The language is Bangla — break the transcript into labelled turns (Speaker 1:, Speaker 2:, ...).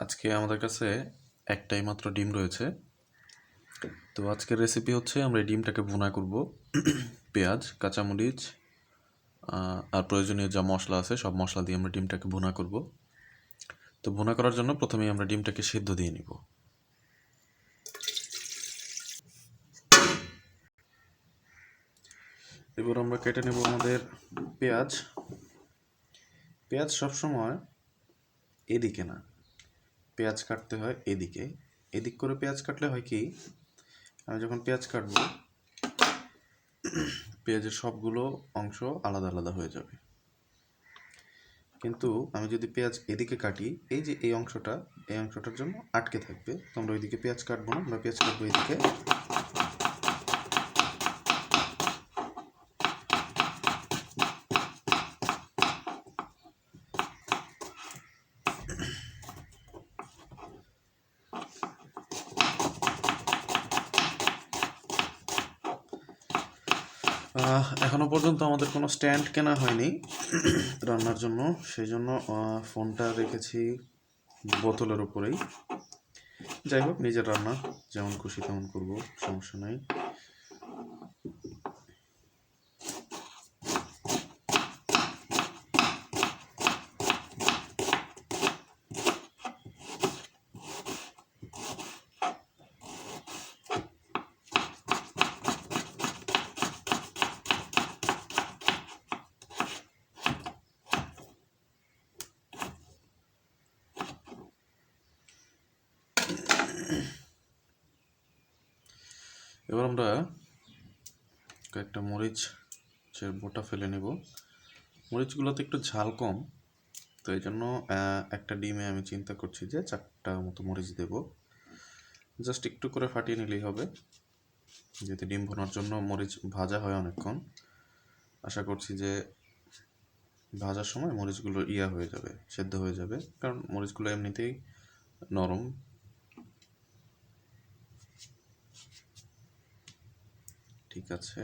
Speaker 1: আজকে আমাদের কাছে একটাই মাত্র ডিম রয়েছে। তো আজকের রেসিপি হচ্ছে আমরা এই ডিমটাকে ভুনা করব। পেঁয়াজ, কাঁচামরিচ আর প্রয়োজনীয় যা মশলা আছে সব মশলা দিয়ে আমরা ডিমটাকে ভুনা করব। তো ভুনা করার জন্য প্রথমেই আমরা ডিমটাকে সিদ্ধ দিয়ে নিব। এবার আমরা কেটে নেব আমাদের পেঁয়াজ। পেঁয়াজ সবসময় এদিকে না, পেঁয়াজ কাটতে হয় এদিকে। এদিক করে পেঁয়াজ কাটলে হয় কি, আমি যখন পেঁয়াজ কাটবো পেঁয়াজের সবগুলো অংশ আলাদা আলাদা হয়ে যাবে। কিন্তু আমি যদি পেঁয়াজ এদিকে কাটি, এই যে এই অংশটার জন্য আটকে থাকবে। তো আমরা ওইদিকে পেঁয়াজ কাটবো না, আমরা পেঁয়াজ কাটবো এদিকে। এখনো পর্যন্ত আমাদের কোনো স্ট্যান্ড কেনা হয়নি রান্নার জন্য, সেই জন্য ফোনটা রেখেছি বোতলের উপরেই। যাই হোক, নিজের রান্না যেমন খুশি তেমন করবো, সমস্যা নাই। এবার আমরা কয়েকটা মরিচ বোটা ফেলে নেব। মরিচগুলোতে একটু ঝাল কম, তো এই জন্য একটা ডিমে আমি চিন্তা করছি যে 4টা মতো মরিচ দেব। জাস্ট একটু করে ফাটিয়ে নিলেই হবে, যেহেতু ডিম ভোনার জন্য মরিচ ভাজা হয় অনেকক্ষণ। আশা করছি যে ভাজার সময় মরিচগুলো হয়ে যাবে, সেদ্ধ হয়ে যাবে, কারণ মরিচগুলো এমনিতেই নরম। ঠিক আছে।